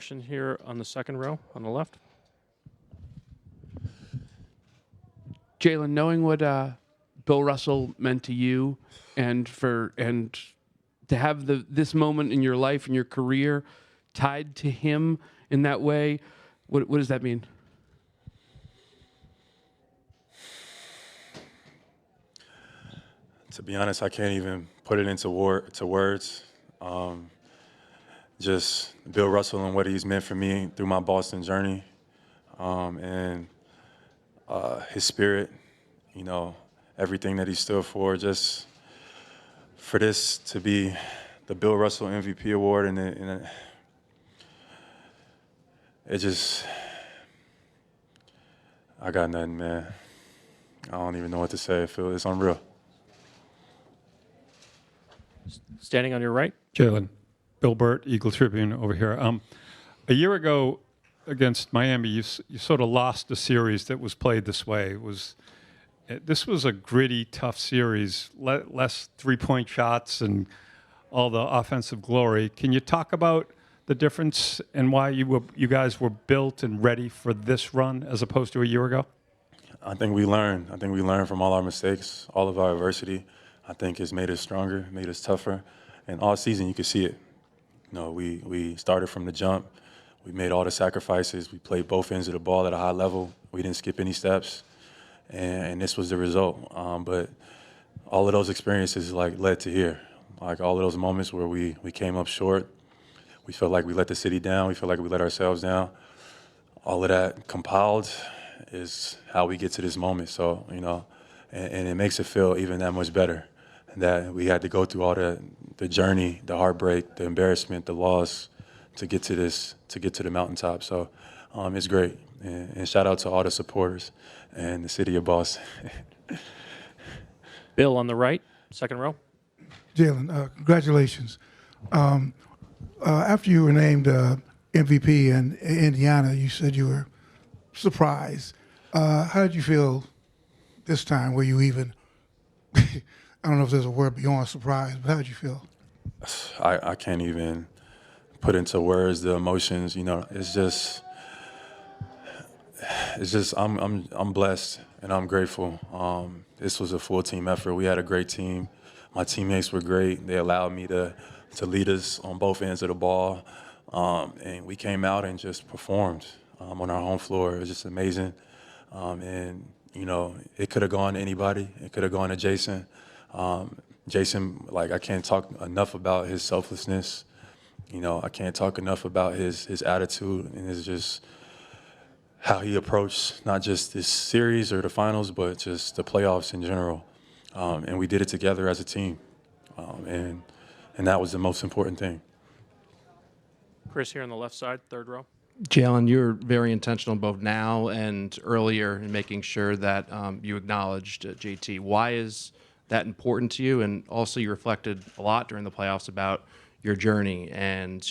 question here on the second row on the left. Jaylen, knowing what Bill Russell meant to you, and to have this moment in your life and your career tied to him in that way, what does that mean? To be honest, I can't even put it into words. Just Bill Russell and what he's meant for me through my Boston journey, and his spirit, everything that he stood for. Just for this to be the Bill Russell MVP award, and it just, I got nothing, man. I don't even know what to say. It's unreal. Standing on your right. Jaylen, Bill Burt, Eagle Tribune over here. A year ago against Miami, you sort of lost a series that was played this way. This was a gritty, tough series, less three-point shots and all the offensive glory. Can you talk about the difference and why you guys were built and ready for this run as opposed to a year ago? I think we learned. From all our mistakes, all of our adversity. I think it's made us stronger, made us tougher. And all season, you could see it. We started from the jump. We made all the sacrifices. We played both ends of the ball at a high level. We didn't skip any steps. And this was the result. But all of those experiences led to here. All of those moments where we came up short. We felt like we let the city down. We felt like we let ourselves down. All of that compiled is how we get to this moment. So, and it makes it feel even that much better that we had to go through all the journey, the heartbreak, the embarrassment, the loss to get to the mountaintop. So it's great. And shout out to all the supporters and the city of Boston. Bill on the right, second row. Jaylen, congratulations. After you were named MVP in Indiana, you said you were surprised. How did you feel this time? Were you even, I don't know if there's a word beyond surprise, but how did you feel? I can't even put into words the emotions. It's just I'm blessed and I'm grateful. This was a full team effort. We had a great team. My teammates were great. They allowed me to lead us on both ends of the ball, and we came out and just performed on our home floor. It was just amazing, and it could have gone to anybody. It could have gone to Jason. Jason, I can't talk enough about his selflessness. I can't talk enough about his attitude and his just how he approached not just this series or the finals, but just the playoffs in general. And we did it together as a team, and that was the most important thing. Chris here on the left side, third row. Jaylen, you're very intentional both now and earlier in making sure that you acknowledged JT. Why is that important to you? And also you reflected a lot during the playoffs about your journey and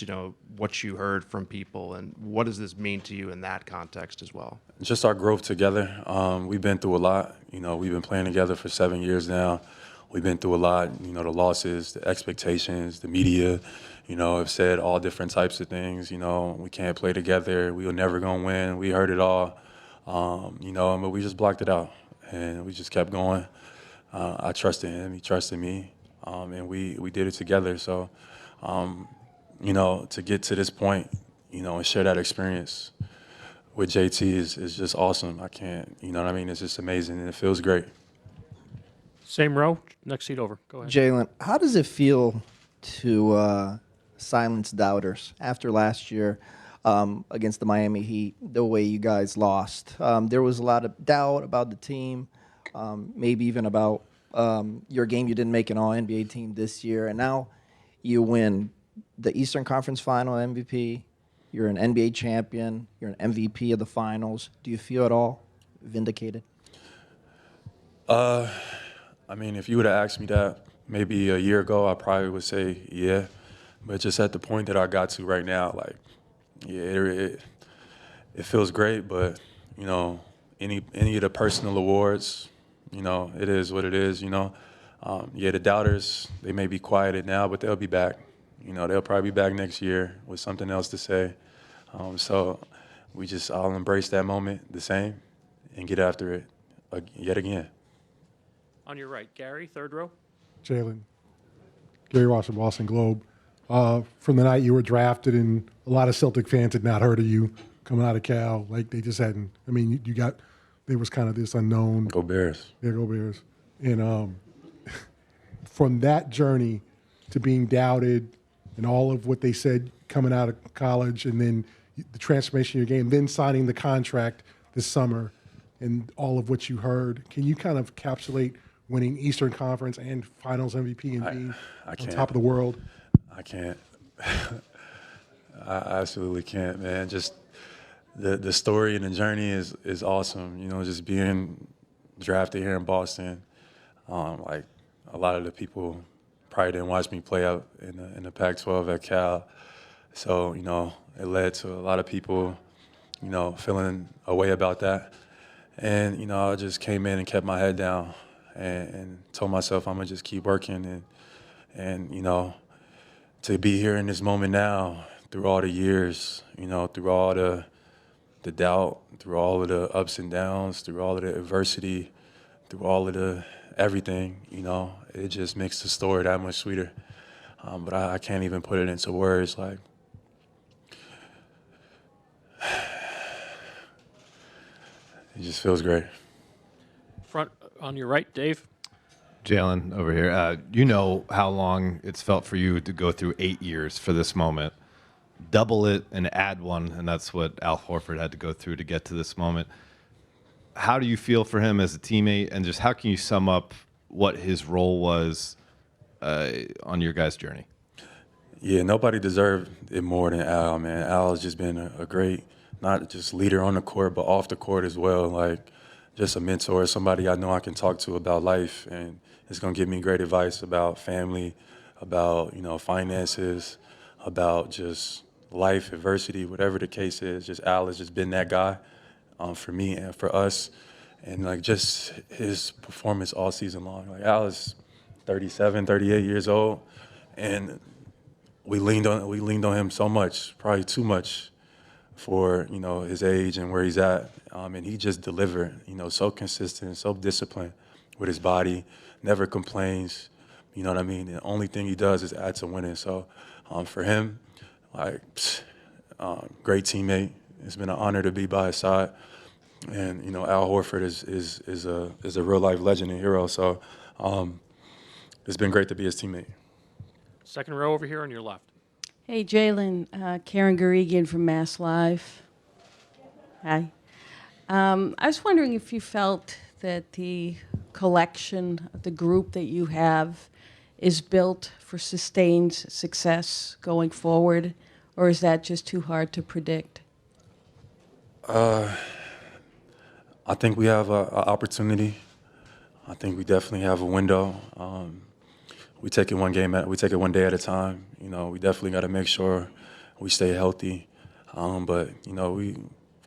what you heard from people, and what does this mean to you in that context as well? Just our growth together. We've been through a lot. We've been playing together for 7 years now. We've been through a lot. The losses, the expectations, the media. Have said all different types of things. We can't play together. We were never gonna win. We heard it all. But we just blocked it out, and we just kept going. I trusted him. He trusted me, and we did it together. So, to get to this point, and share that experience with JT is just awesome. I can't, It's just amazing, and it feels great. Same row, next seat over. Go ahead. Jaylen, how does it feel to silence doubters after last year against the Miami Heat, the way you guys lost? There was a lot of doubt about the team, maybe even about your game. You didn't make an All-NBA team this year, and now you win the Eastern Conference Final MVP. You're an NBA champion. You're an MVP of the finals. Do you feel at all vindicated? If you would have asked me that maybe a year ago, I probably would say yeah. But just at the point that I got to right now, it feels great. But any of the personal awards, it is what it is. The doubters, they may be quieted now, but they'll be back. They'll probably be back next year with something else to say. So we just all embrace that moment the same and get after it yet again. On your right, Gary, third row. Jaylen, Gary Ross from Boston Globe. From the night you were drafted, and a lot of Celtic fans had not heard of you coming out of Cal. Like, they just hadn't. I mean, there was kind of this unknown. Go Bears. Yeah, go Bears. And from that journey to being doubted and all of what they said coming out of college, and then the transformation of your game, then signing the contract this summer and all of what you heard, can you kind of encapsulate winning Eastern Conference and Finals MVP and being on top of the world? I can't. I absolutely can't, man. Just the story and the journey is awesome. You know, just being drafted here in Boston. Like a lot of the people probably didn't watch me play out in the Pac-12 at Cal, so you know it led to a lot of people, you know, feeling a way about that. And you know, I just came in and kept my head down and told myself I'm gonna just keep working and you know, to be here in this moment now, through all the years, you know, through all the doubt, through all of the ups and downs, through all of the adversity, through all of the everything, you know, it just makes the story that much sweeter. But I can't even put it into words. Like, it just feels great. Front on your right, Dave. Jaylen over here. You know how long it's felt for you to go through 8 years for this moment. Double it and add one, and that's what Al Horford had to go through to get to this moment. How do you feel for him as a teammate, and just how can you sum up what his role was on your guys' journey? Yeah, nobody deserved it more than Al, man. Al has just been a great, not just leader on the court, but off the court as well. Like, just a mentor, somebody I know I can talk to about life, and it's going to give me great advice about family, about, you know, finances, about just life, adversity, whatever the case is. Just Al has just been that guy for me and for us. And, like, just his performance all season long. Like, Al is 37, 38 years old, and we leaned on him so much, probably too much for, you know, his age and where he's at. And he just delivered, you know, so consistent, so disciplined with his body, never complains, you know what I mean? The only thing he does is add to winning. So for him, like, great teammate. It's been an honor to be by his side. And, you know, Al Horford is a real life legend and hero. So it's been great to be his teammate. Second row over here on your left. Hey, Jaylen, Karen Garegian from Mass Live. Hi. I was wondering if you felt that the collection, the group that you have, is built for sustained success going forward, or is that just too hard to predict? I think we have an opportunity. I think we definitely have a window. We take it one day at a time. You know, we definitely got to make sure we stay healthy. But you know, we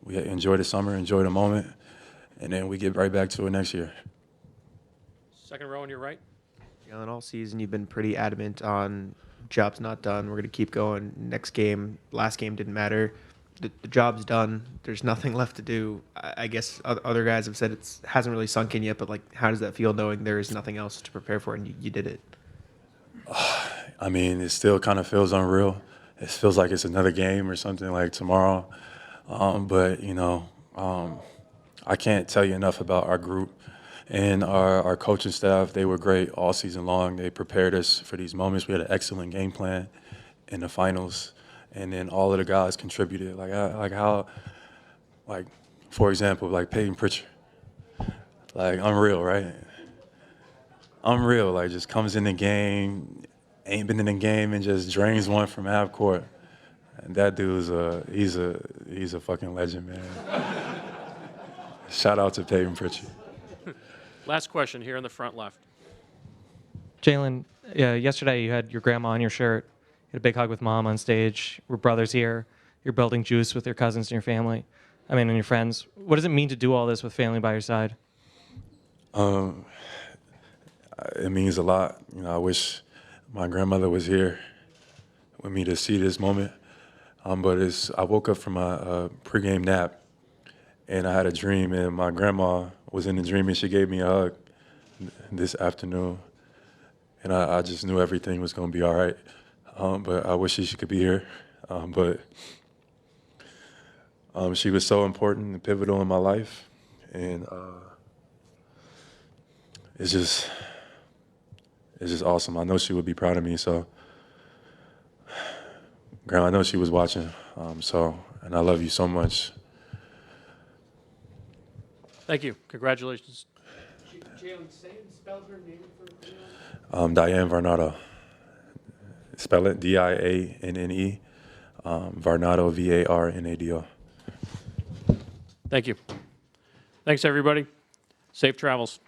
enjoy the summer, enjoy the moment, and then we get right back to it next year. Second row on your right. Jaylen, all season you've been pretty adamant on job's not done. We're going to keep going. Next game, last game didn't matter. The job's done. There's nothing left to do. I guess other guys have said it hasn't really sunk in yet, but like, how does that feel knowing there is nothing else to prepare for and you did it? I mean, it still kind of feels unreal. It feels like it's another game or something like tomorrow. But, you know, I can't tell you enough about our group and our coaching staff. They were great all season long. They prepared us for these moments. We had an excellent game plan in the finals, and then all of the guys contributed. For example, like Peyton Pritchard. Like, unreal, right? Unreal, like, just comes in the game, ain't been in the game, and just drains one from half court. And that dude's he's a fucking legend, man. Shout out to Peyton Pritchard. Last question here in the front left. Jaylen, yesterday you had your grandma on your shirt. You had a big hug with mom on stage. We're brothers here. You're building juice with your cousins and your family. And your friends. What does it mean to do all this with family by your side? It means a lot. You know, I wish my grandmother was here with me to see this moment. But I woke up from a pregame nap, and I had a dream, and my grandma was in the dream, and she gave me a hug this afternoon, and I just knew everything was going to be all right. But I wish she could be here. But she was so important and pivotal in my life, and it's just awesome. I know she would be proud of me. So, Grandma, I know she was watching. And I love you so much. Thank you. Congratulations. Jaylen, spell her name for Diane Varnado. Spell it Dianne. Varnado, Varnado. Thank you. Thanks, everybody. Safe travels.